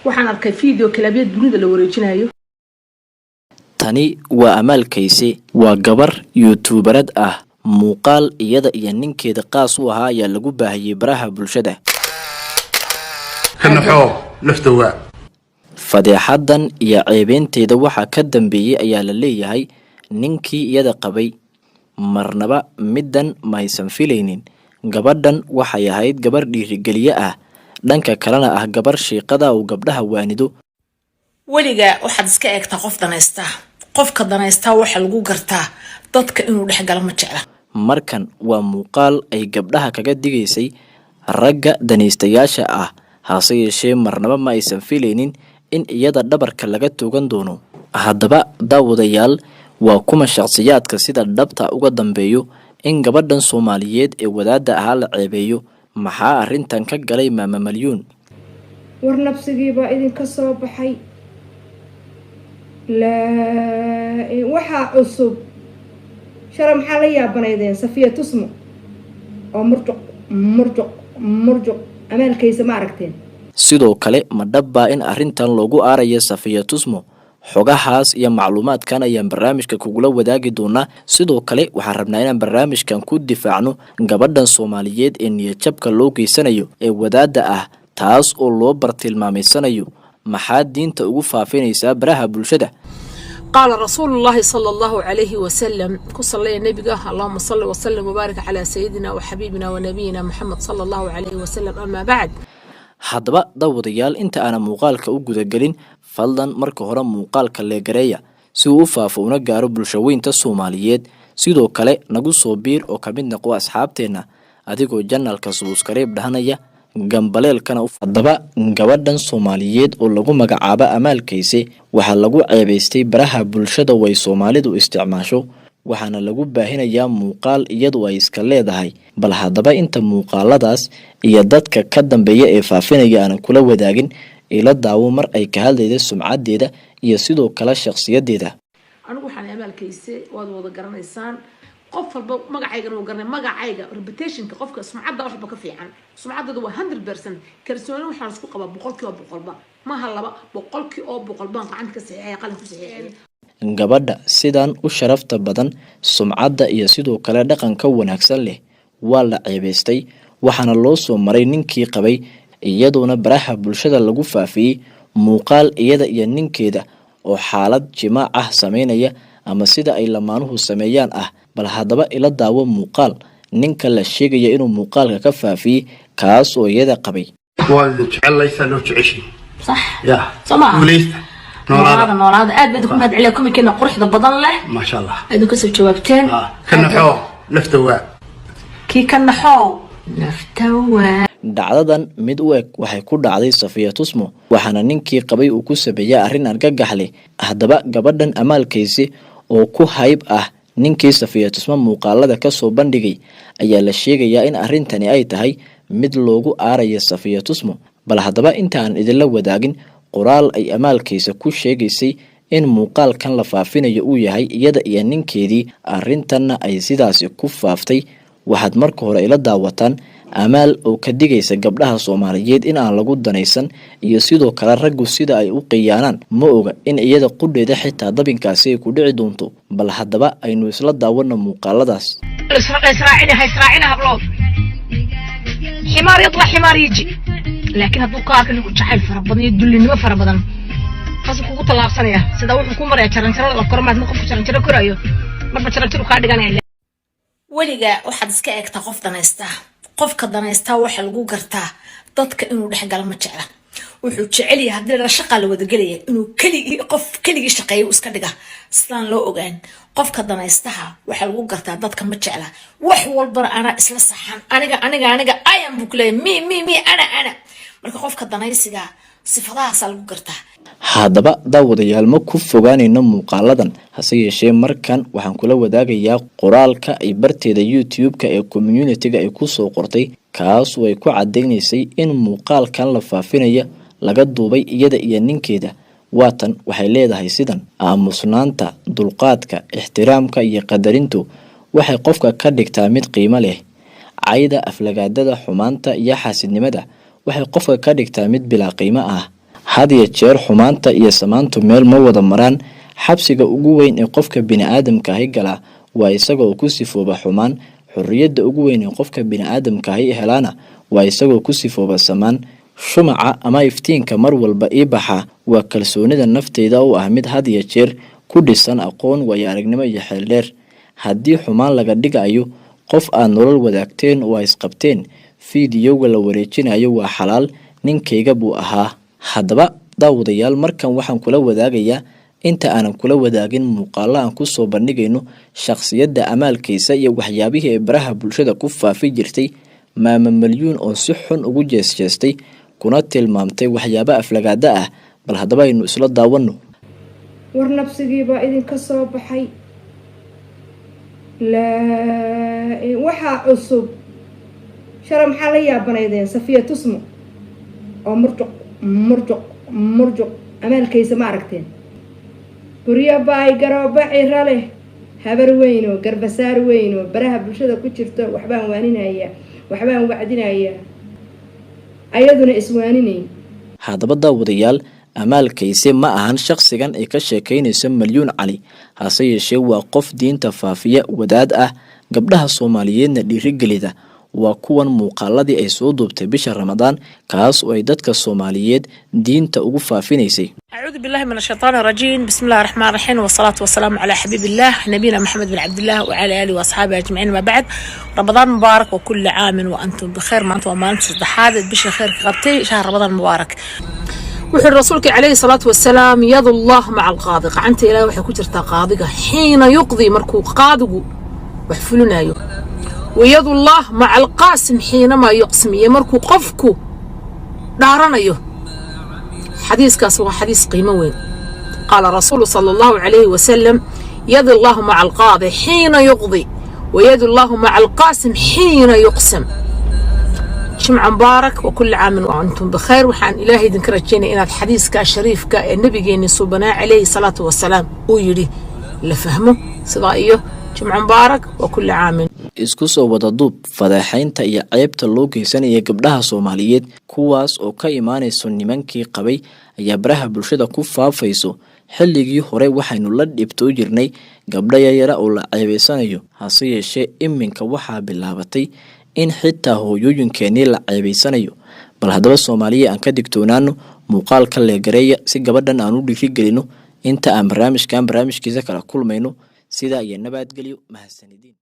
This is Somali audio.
waxaan arkay video kalaabiyad dunida la wareejinayo. tani waa Amal Kayse waa gabar youtuberad ah muuqaal iyada iyo ninkeeda qaas u ahaa ayaa lagu baahiyay baraha bulshada. كنحو نفتوا fadeexadan iyo ceebeynteeda waxa ka dambeeyay ayaa la leeyahay ninkii iyada qabay marnaba middan ma aysan filaynin. gabadhan waxay ahayd gabar dhiirigeliye ah dhanka kalena ah gabar shaqada oo gabdhaha waanido. weliga waxaad iska eegtaa qof danaysta qofka danaysta waxa lagu gartaa dadka inuu dhex galo ma jecla. markan waa muuqaal ay gabdhaha kaga digaysay ragga danaystayaasha ah hase yeeshee marnaba ma aysan filaynin in iyada dhabarka laga toogan doono. haddaba daawadayaal waa kuma shakhsiyaadka sida dhabta uga dambeeyo in gabadhan Soomaaliyeed ee wadaada ahaa la ceebeeyo. maxaa arrintan ka galay maama Malyuun? war nafsigiiba idinka soo baxay waxa cusub shara maxaa la yaabanaydeen Safiya Tusmo oo murjuq Amal Kayse ma aragteen. sidoo kale ma dhabba in arrintan loogu aarayo Safiya Tusmo? xogahaas iyo macluumaadkan ayaan barnaamijka kugula wadaagi doonaa. sidoo kale waxaan rabnaa inaan barnaamijkan ku difaacno gabadhan Soomaaliyeed ee niyadjabka loo geysanayo ee wadaada ah taas oo loo bartilmaameysanayo. maxaa diinta ugu faafinaysaa baraha bulshada? قال رسول الله صلى الله عليه وسلم كصلي النبي اللهم صل وسلم وبارك على سيدنا وحبيبنا ونبينا محمد صلى الله عليه وسلم. أما بعد haddaba daawadayaal inta aan muuqaalka u guda gelin fadlan marka hore muuqaalka leegareeya si uu u faafo una gaaro bulshaweynta Soomaaliyeed. sidoo kale nagu soo biir oo ka mid noqo asxaabteena adigoo channelka subscribe dhahanaya gambaleelkana u haddaba gabadhan Soomaaliyeed oo lagu magacaabo Amal Kayse waxa lagu ceebeystay baraha bulshada way Soomaalidu isticmaasho waxaana lagu baahinayaa muuqaal iyadu ay iska leedahay. bal haddaba inta muuqaaladaas iyo dadka ka dambeeya ee faafinaya aan kula wadaagin ila daawo mar ay ka hadlayday sumcadeeda iyo sidoo kale shakhsiyadeeda. anigu waxaan Amal Kayse wada garanaysaan qof walba magacayga uu garanay magacayga reputationka qofka sumcadda waxba ka fiican sumcaddadu waa 100% kalsooni waxaan isku qabaa 100% ma halaba 100% baan gacan ka saxeeyay qalin ku saxeeyay. gabadha sidan u sharafta badan sumcadda iyo sidoo kale dhaqanka wanaagsan leh waa la ceebeystay waxaana loo soo maray ninkii qabay iyadoona baraha bulshada lagu faafiyay muuqaal iyada iyo ninkeeda oo xaalad jimaac ah sameynaya ama sida ay lamaanuhu sameeyaan ah. bal haddaba ila daawo muuqaal ninka la sheegaya inuu muuqaalka ka faafiyay kaas oo iyada qabay. والله لو تعيشي صح يا سمع وليست نوراد aad baad ku mahad celiyaa kumikina quruxda badan leh ما شاء الله aad ku soo jawaabteen. كنحو نفتوا kii ka naxow naftawa. dhacdadan mid u eg waxay ku dhacday Safiya Tusmo waxaana ninkii qabay uu ku sameeyay arrin argagax leh. haddaba gabadhan Amal Kayse oo ku hayb ah ninkii Safiya Tusmo muuqaalada ka soo bandhigay ayaa la sheegayaa in arrintani ay tahay mid loogu aarayo Safiya Tusmo. bal haddaba intaan idinla wadaagin qoraal ay Amal Kayse ku sheegaysay in muuqaalkan la faafinayo uu yahay iyada iyo ninkeedii arrintanna ay sidaasi ku faaftay waxaad marka hore ila daawataan Amal oo ka digaysa gabdhaha Soomaaliyeed in aan lagu danaysan iyo sidoo kale raggu sida ay u qiyaanaan ma oga in iyada qudheeda xitaa dabinkaasi ay ku dhici doonto. bal haddaba aynu isla daawano muuqaaladaas. إسراعينها بلوض حمار يطلع حمار يجي لكن هذا كارك اللي جحيل فربنا يدل إنه فربنا خاصة كوكو طلاب سنة سيدا وحنا كم مرة شرنشرة الكرمات مقف شرنشرة كرايو ما شرنشرة كارد جانا weliga waxaad iska eegtaa qof danaysta qofka danaysta waxa lagu gartaa dadka inuu dhex galo ma jecla. wuxuu jecel yahay hadii la shaqo la wada galaya inuu keligii shaqeeyo iska dhiga sidaan loo ogaan. qofka danaystaha waxa lagu gartaa dadka ma jecla wax walba ana isla saxan aniga ayaan buklay mi ana marka qofka danaysiga sifadahaas lagu gartaa. haddaba daawadayaal ma ku fogaanayno muuqaaladan hase yeeshee markan waxaan kula wadaagayaa qoraalka ay barteeda YouTube-ka ee community-ga ay ku soo qortay kaas oo ay ku cadeynaysay in muuqaalkan la faafinaya laga duubay iyada iyo ninkeeda. waatan waxay leedahay sidan: aamusnaanta, dulqaadka, ixtiraamka iyo qadarintu waxay qofka ka dhigtaa mid qiimo leh. cayda, aflagaadada, xumaanta iyo xaasidnimada waxay qofka ka dhigtaa mid bilaa qiimo ah. had iyo jeer xumaanta iyo samaantu meel ma wada maraan. xabsiga ugu weyn ee qofka bini'aadamka ahi gala waa isagoo ku sifooba xumaan. xorriyadda ugu weyn ee qofka bini'aadamka ahi helaana waa isagoo ku sifooba samaan. shumaca ama iftiinka mar walba ii baxa waa kalsoonida nafteyda u ah mid had iyo jeer ku dhisan aqoon, waayo aragnimo iyo xeel dheer. haddii xumaan laga dhigayo qof aad nolol wadaagteen oo ay isqabteen, fiidiyowga la wareejinayo waa xalaal, ninkayga buu ahaa. haddaba daawadayaal, markan waxaan kula wadaagayaa inta aanan kula wadaagin muuqaalo aan kusoo bandhigayno shakhsiyadda amaalkaysa iyo waxyaabihii ay baraha bulshada ku faafi jirtay maama malyuun oo si xun ugu jeesjeestay kuna tilmaamtay waxyaabo aflagaada ah. bal haddaba aynu isla daawano. war nabsigiibaa idinka soo baxay. waxaa cusub shalay maxaa la yaabanaydeen safiya tusmo oo murjuq amaalkaysa ma aragteen. guryo baay garooba ciro leh, habar weyn oo garbasaar weyn oo baraha bulshada ku jirto. waxbaan waaninayaa, waxbaan wacdinayaa, ayaduna iswaaninayn. haddaba daawadayaal, amaalkayse ma ahan shakhsigan ay ka sheekaynayso malyuun cali, hase yeeshee waa qof diinta faafiya, wadaad ah, gabdhaha soomaaliyeedna dhiirigelida. waa kuwan muuqaaladii ay soo duubtay bisha ramadaan, kaas oo ay dadka soomaaliyeed diinta ugu faafinaysay. أعوذ بالله من الشيطان الرجيم. بسم الله الرحمن الرحيم، والصلاة والسلام على حبيب الله نبينا محمد بن عبد الله وعلى آله وأصحابه أجمعين. ما بعد، رمضان مبارك وكل عام وأنتم بخير. ما أنتم وما أنتم صدحات بشر خير قبتي شهر رمضان مبارك. وحي الرسول عليه الصلاة والسلام يد الله مع القاضي. عنت إلى وحي كترتا قاضي حين يقضي مركو قاضي وحفلنا يو. ويد الله مع القاسم حينما يقسم يمركو قفكو دارنا يو. حديث كاس هو حديث قيمة وين. قال الرسول صلى الله عليه وسلم يد الله مع القاضي حين يقضي ويد الله مع القاسم حين يقسم. شمع مبارك وكل عام وأنتم بخير. وحان إلهي ذكرتشيني إن الحديث كشريف كالنبي جيني صوبنا عليه الصلاة والسلام ويري لفهمه صدائيه. شمع مبارك وكل عام. isku soo wada duub fadeexaynta iyo ceebta loo geysanaya gabdhaha Soomaaliyeed, kuwaas oo ka imaanayso nimankii qabay ayaa baraha bulshada ku faafayso. xilligii hore waxaynu la dhibtoo jirnay gabdha yar oo la ceebeysanayo, hase yeeshee iminka waxaa bilaabatay in xitaa hooyooyinkeennii la ceebeysanayo. bal haddaba Soomaaliya aan ka digtoonaano, muuqaalka leegareeya si gabadhan aan u dhiirigelino. inta aan barnaamijkiisa kala kulmayno, sida iyo nabadgelyo. mahadsanidin.